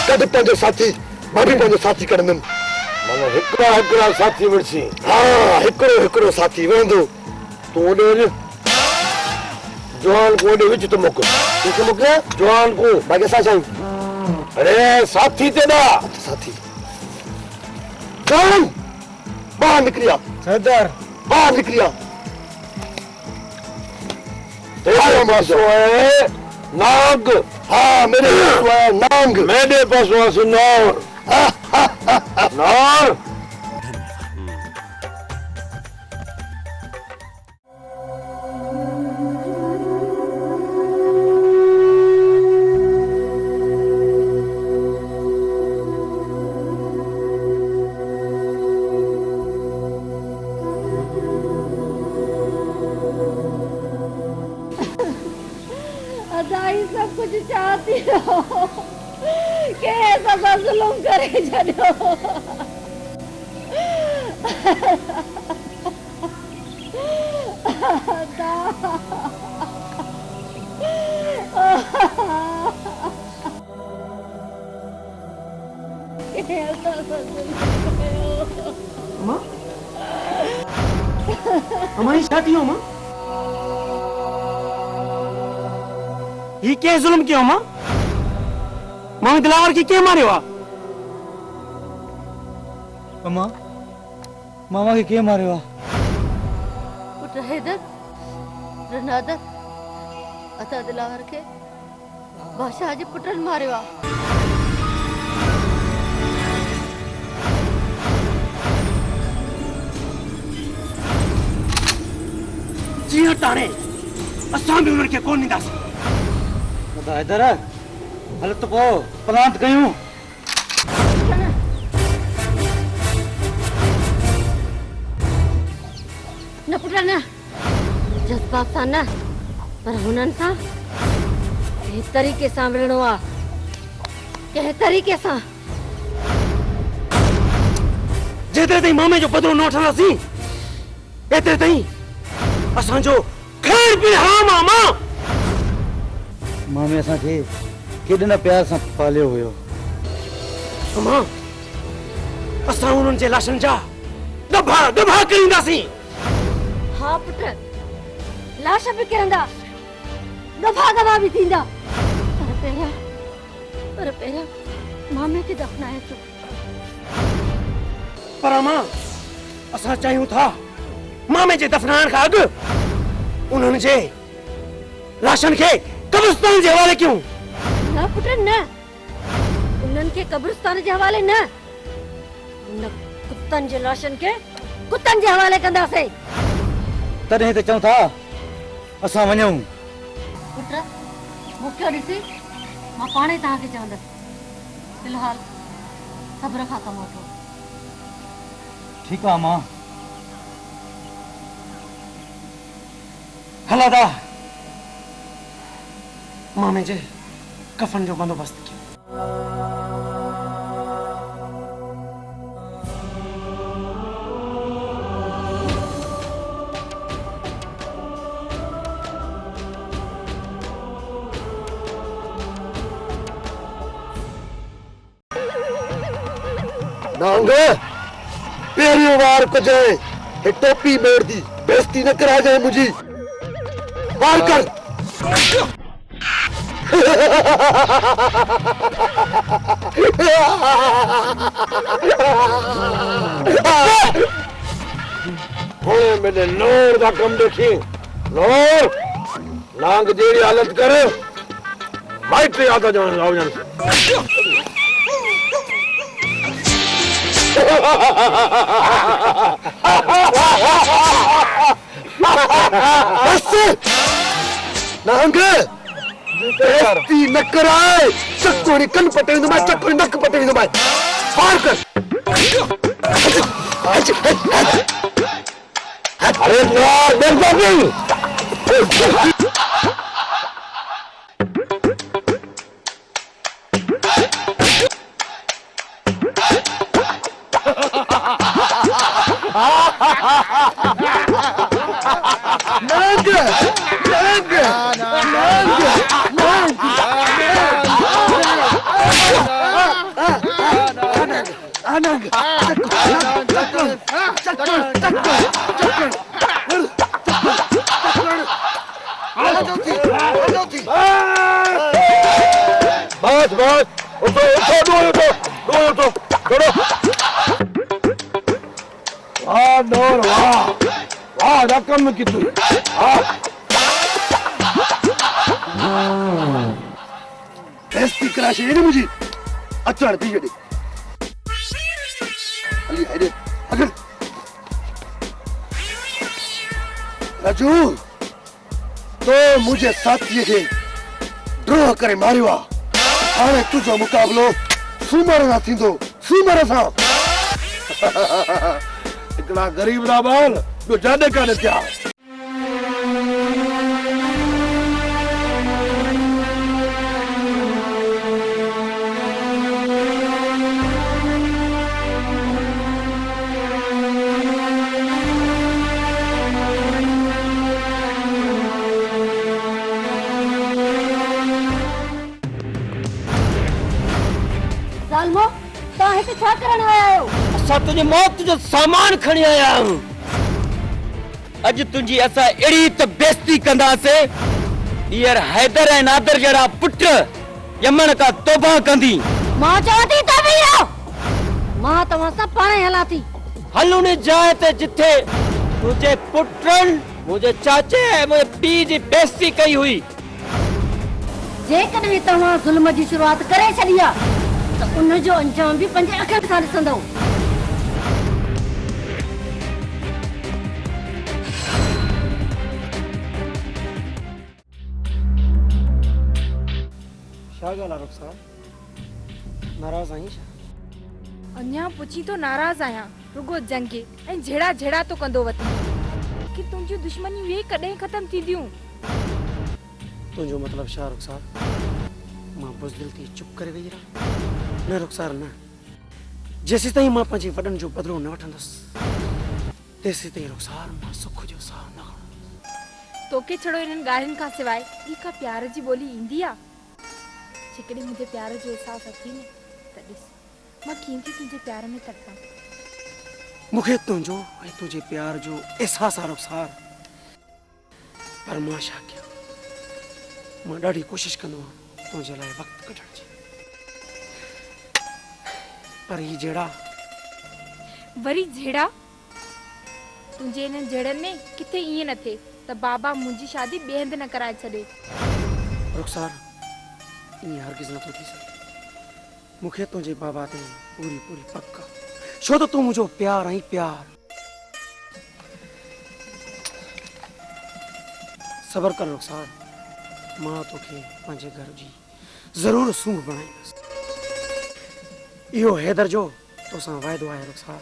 कद पंहिंजो साथी मां भी पंहिंजो साथी कढंदुमि माना हिकिड़ा साथी विड़सी हाँ हिकिड़ो साथी वेंदो तूं ओॾे जवान को ओॾे विच तो मोकिल तूं मोकिलिया जवान को बाक़ी असां छा अरे साथी ते ना साथी जवान बाहर निकलिया सरदार बाहर निकलिया तेरा मासो है नाग हाँ मेरे पास है नांग मेरे पास है नौर नौर अदाई सब कुछ चाहती हो के ऐसा जुल्म करे जनो मां हमारी शादी हो मां ये क्या जुल्म किया मां मां दिलावर की क्या मारे वा अम्मा मामा के के मारे वा पुट हैदर रनादर अता दिलावर के बादशाह जे पुटन मारे वा जी हटाने असां भी उनके कोन नींदासीं हैदर हल तो पो प्लांट कयूं न पुट न जज्बात सां न पर हुननि सां कंहिं तरीक़े सां विढ़णो आहे कंहिं तरीक़े सां जेतिरे ताईं मामे जो बदिलो न वठंदासीं एतिरे ताईं असांजो खैर बि हराम आहे मां मामे असांखे केॾे प्यार सां पालियो हुयो मां असां उन्हनि जे लाशनि जा दबा करींदासीं हाँ पुट लाश भी किरंदा दफा भी थींदा पर पहिरियां मामे खे दफनाए चुक पर मां असां चाहियूं था मामे जे दफनाइण खां अॻु उन्हनि जे लाशनि खे कब्रिस्तान जे हवाले क्यों न पुट न उन्हनि खे कब्रिस्तान जे हवाले न उन कुत्तनि जे लाशनि खे कुत्तनि जे हवाले कंदासीं तॾहिं त चऊं था असां वञूं पुट मूंखे ॾिसी मां पाणे तव्हांखे चवंदसि फिलहाल सब्र खां कमु वठो ठीकु आहे मां हला दा मामे जे कफन जो बंदोबस्त कयो नांग पहिरियों वार कुझु हे टोपी मेड़ दी बेइज्जती न करा जाए मुझी वार कर हुणे मेरे नूर दा कम देखी नूर नांग जेड़ी हालत कर माइट आता जान लाओ जान बस नांग बेइज्जती न कराए चक्कोरी कन पटेंदो मैं चक्कोरी नक पटेंदो मैं फार कर अरे यार देखो नहीं नांग नांग नांग बस बस उठो उठो उठो छोड़ो वाह नूर वाह वाह रकम की तू बेइज्जती कराशे ने मुझे अचड़ दी जड़ी अली अरे अगर राजू तो मुझे साथी के ड्रॉ करे मारियो हाणे तुझो मुकाबलो सूमर ना थींदो सूमर सां इकड़ा गरीब दा बाल जो जाने काने क्या सालमो तव्हां हिते छा करण आया आहियो असां तुंहिंजी मौत जो सामान खणी आया आहियूं अॼु तुंहिंजी असां अहिड़ी त बेइज्जती कंदासीं हींअर हैदर ऐं नादर जहिड़ा पुट ॼमण खां तौबा कंदी मां चवां थी तव्हां वेही रहो मां तव्हां सां पाण ई हलां थी हल उन जाइ ते जिथे तुंहिंजे पुटनि मुंहिंजे चाचे ऐं मुंहिंजे पीउ जी बेइज्जती कई हुई जेकॾहिं तव्हां ज़ुल्म जी शुरूआत करे छॾी आहे त उन जो अंजाम बि पंहिंजे अखियुनि सां ॾिसंदव छा ॻाल्हि आहे रुखसार नाराज़ आहीं छा अञा पुछी तो नाराज़ आहियां रुगो जंगे ऐं झेड़ा झेड़ा तो कंदो वती कि तुंहिंजियूं दुश्मनियूं ये कॾहिं ख़तम थींदियूं तुंहिंजो मतिलब छा रुखसार मां बुज़दिल थी चुप करे वेही रहां न रुखसार न जेसीं ताईं मां पंहिंजे वॾनि जो बदिलो न वठंदुसि तेसीं ताईं रुखसार मां सुख जो साह न खणंदुसि तोखे छड़ो इन्हनि ॻाल्हियुनि खां सवाइ ॿी का प्यार जी ॿोली ईंदी आहे जेकॾहिं मुंहिंजे प्यार जो अहसासु अथई न त ॾिस मां कीअं थी तुंहिंजे प्यार में तड़पां मूंखे तुंहिंजो ऐं तुंहिंजे प्यार जो अहसासु आहे रुखसार पर मां छा कयां मां ॾाढी कोशिशि कंदो आहियां तुंहिंजे लाइ वक़्तु कढण जी पर ही जहिड़ा वरी झेड़ा तुंहिंजे इन्हनि जड़नि में किथे ईअं न थिए त बाबा मुंहिंजी शादी ॿिए हंधि न कराए छॾे रुखसार ईअं हरगिज़ नथो थी सघे मूंखे तुंहिंजे बाबा ते पूरी पूरी पक आहे छो त तूं मुंहिंजो प्यार ऐं प्यार सबर कर रुखसार मां तोखे पंहिंजे घर जी ज़रूर सूंह बणाईंदुसि इहो हैदर जो तोसां वाइदो आहे रुखसार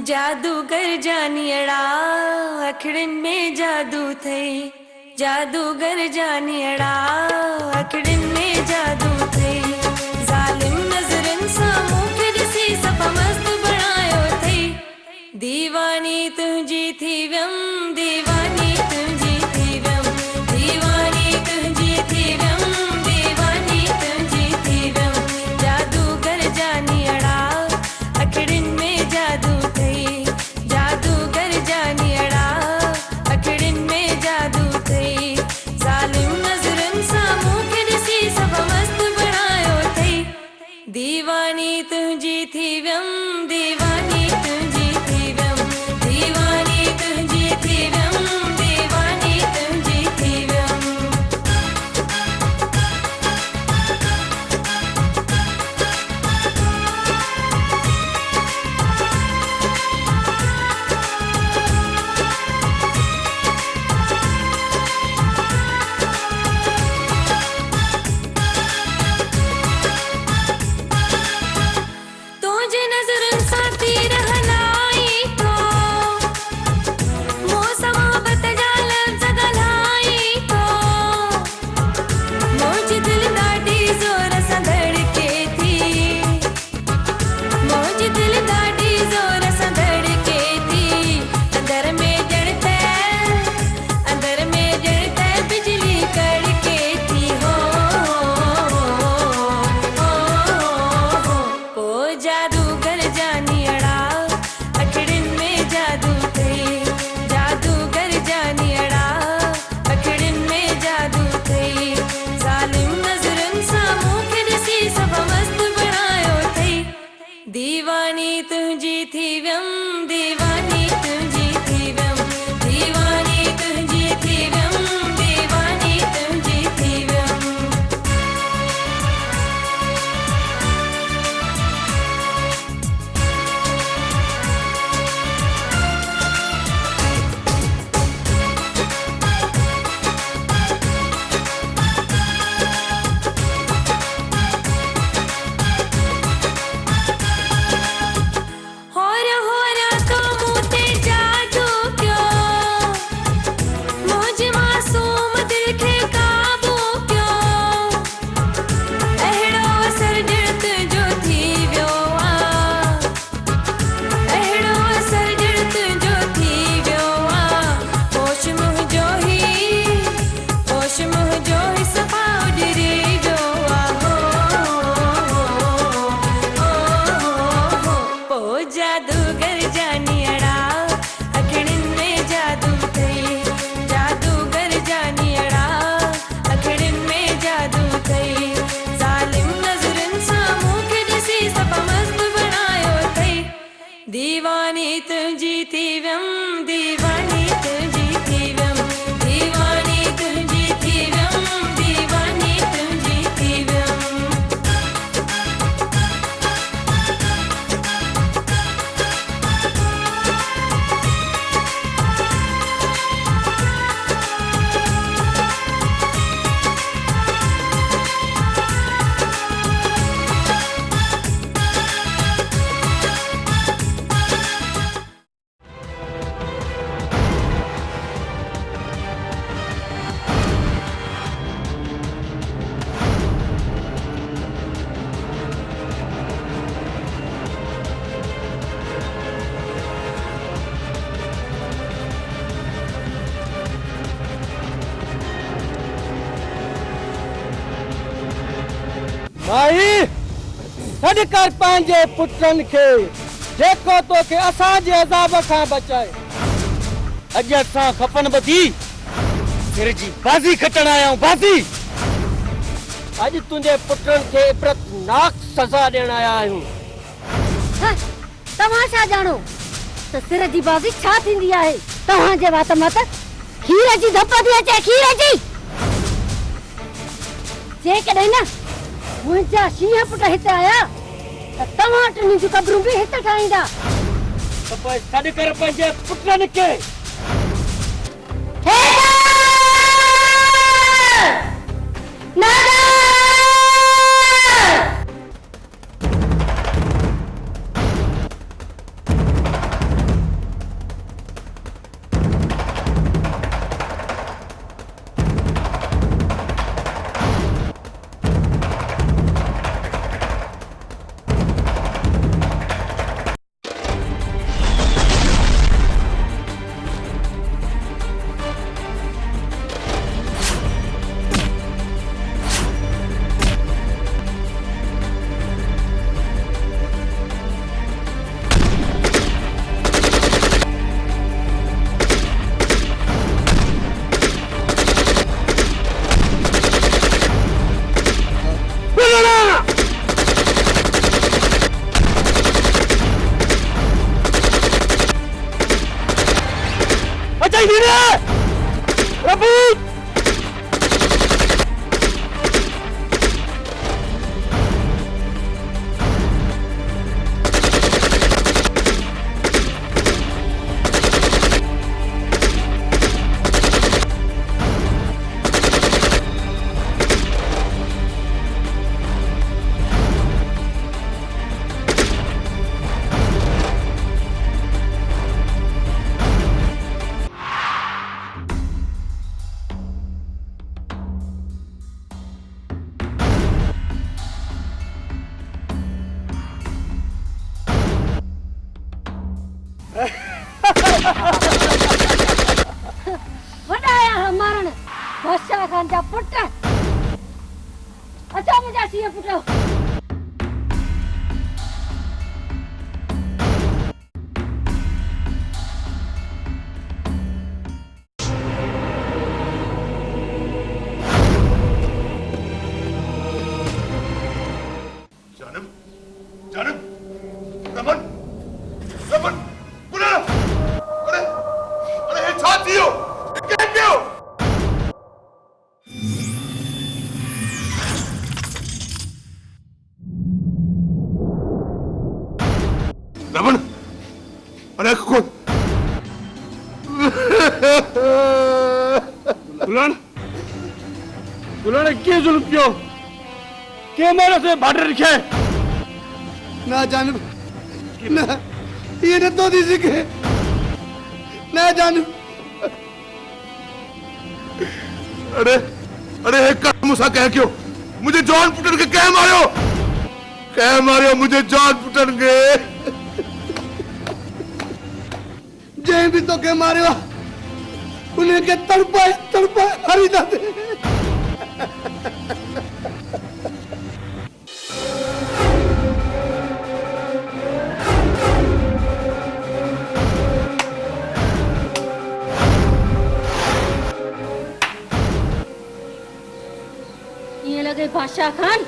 जादूगर जानियड़ा अखड़न में जादू थे जादूगर जानियड़ा अखड़न में जादू थे जालिम नजरन सामू के दिसी सफा मस्त बनायो थे दीवानी तुझी थी व्यम दीवानी तुझी थी व्यम दीवानी तुझी थी व्यम दीवानी तुझी थी व्यम जादूगर जानियड़ा अखड़न में जादू थे जादूगर जानियड़ा अखड़न में जादू थे जालिम नजरन सामू के दिसी सब मस्त बनायो थे दीवानी तुझी थी व्यम दीवानी तुझी थी व्यम दीवानी तुझी थी व्यम दीवानी तुझी थी व्यम तुझे नजरन साथी रहलाई तो मौसम बतजाल जगलाई तो मौज दिल दाढ़ी जोर सा धड़के थी मौज दिल दाढ़ी जोर सा धड़के थी अंदर में जड़ते बिजली कड़के थी हो जादूगर जानियड़ा अखड़न में जादू थे जादूगर जानियड़ा अखड़न में जादू थे जालिम नजरन सामू के दिसी सब मस्त बनायो थे दीवानी तुझी थी व्यम दीवानी तुझी थी व्यम दीवानी तुझी थी व्यम दीवानी तुझी थी व्यम होरा तो मुझे जादू क्यों मुझे मासूम दिल के काबू क्यों अहड़ो असर जड़त जो थी व्योआ अहड़ो असर जड़त जो थी व्योआ होश मुह जो ही सफा उडरी व्योआ हो जादूगर जानियड़ा अखड़न में जादू थे जादूगर जानियड़ा अखड़न में जादू थे जालिम नजरन सामू के दिसी सब मस्त बनायो थे दीवानी तुझी थी व्यम दीवानी तुझी थी व्यम दीवानी तुझी थी व्यम दीवानी तुझी थी व्यम भाई सॾ कर पंहिंजे पुटनि खे जेको तोखे असांजे अज़ाब खां बचाए अॼु असां खपनि ॿधी सिर जी बाज़ी खटण आया आहियूं बाज़ी अॼु तुंहिंजे पुटनि खे इबरतनाक सज़ा ॾियण आया आहियूं तव्हां छा ॼाणो त सिर जी बाज़ी छा थींदी आहे तव्हांजे वात मत खीर जी धप थी अचे खीर जी जेकॾहिं न मुंहिंजा शींहं पुट हिते आया त तव्हां टिनी जूं क़बरूं बि हिते ठाहींदा त पोइ सॾ कर पंहिंजे पुटनि खे माई वीरे प्रभु वडाया मारण बादशाह खान जा पुट अच्छा मुझा सी पुट जानब जानब रमन रमन पुनः अरे अरे हे छाती हो कैसे हो रमन अरे कौन दुल्हन दुल्हन के जुल्म कियो के मारे से बाडर रखे ना जानब ना ये न तो दीजिए के ना जानब अरे अरे हे कर मुसा कह क्यों मुझे जॉन पुटन के कह मारियो मुझे जॉन पुटन के जय भी तो के मारे उन्हें के तड़पा हरी दाते ये लगे बादशाह खान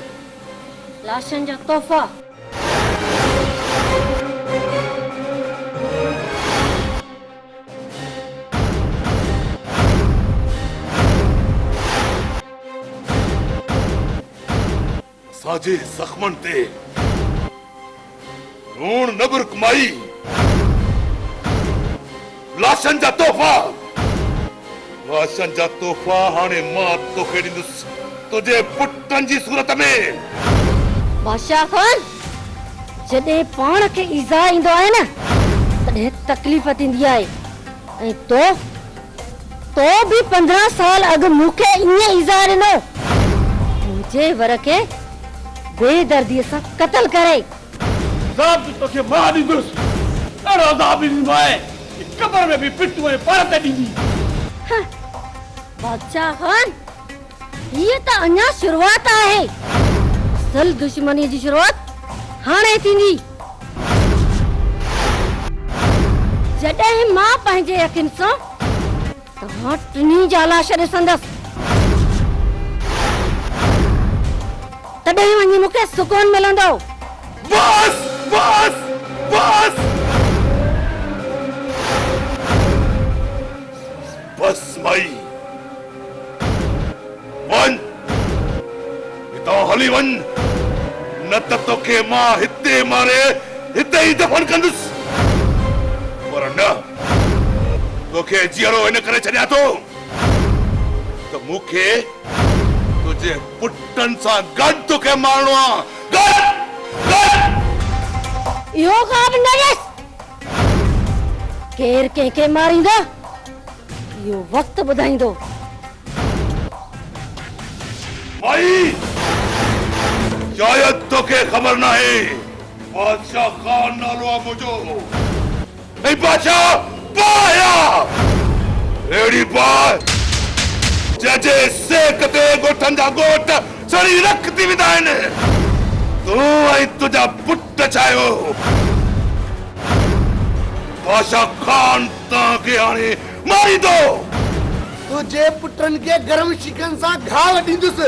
लाशन जा तोहफा साजे जख्मन ते रून नबर कमाई लाशन जा तोहफा हाणे मां तोखे ॾींदुसि तुझे पुटन जी सूरत में बादशाह खान जॾहिं पाण खे ईज़ा ईंदो आहे न तॾहिं तकलीफ़ थींदी आहे ऐं तो बि 15 साल अॻु मूंखे ईअं ईज़ा ॾिनो मुंहिंजे वर खे बेदर्दीअ सां क़तल करे साहब तो के मार ॾींदुसि अहिड़ो अज़ाब ॾींदो आहे कबर में भी पिट में पार ते ॾींदी बादशाह खान ये तो अञा शुरुआत आहे असल दुश्मनी जी शुरुआत हाणे थींदी जॾहिं मां पंहिंजे अखियुनि सां तव्हां टिनी जा लाश ॾिसंदसि तॾहिं वञी मूंखे सुकून मिलंदो बस बस बस बस माई वन इतो हली वन न त तोखे मां हिते मारे हिते ई दफन कंदुसि पर न तोखे जीअरो इन करे छॾिया थो त मूंखे तुझे पुटन सां गॾु तोखे मारणो आहे इहो ख़्वाब न ॾिस केरु कंहिंखे मारींदो इहो वक़्तु ॿुधाईंदो भाई शायद तोखे ख़बर न आहे बादशाह खान नालो आहे मुंहिंजो ऐं बादशाह पाया अहिड़ी बाहि जंहिंजे सेक ते ॻोठनि जा ॻोठ सड़ी रख थी वेंदा आहिनि तूं ऐं तुंहिंजा पुट चाहियो बादशाह खान तव्हांखे हाणे मारींदो तुझे पुटन के गरम चिकन सा घाव ॾींदुसि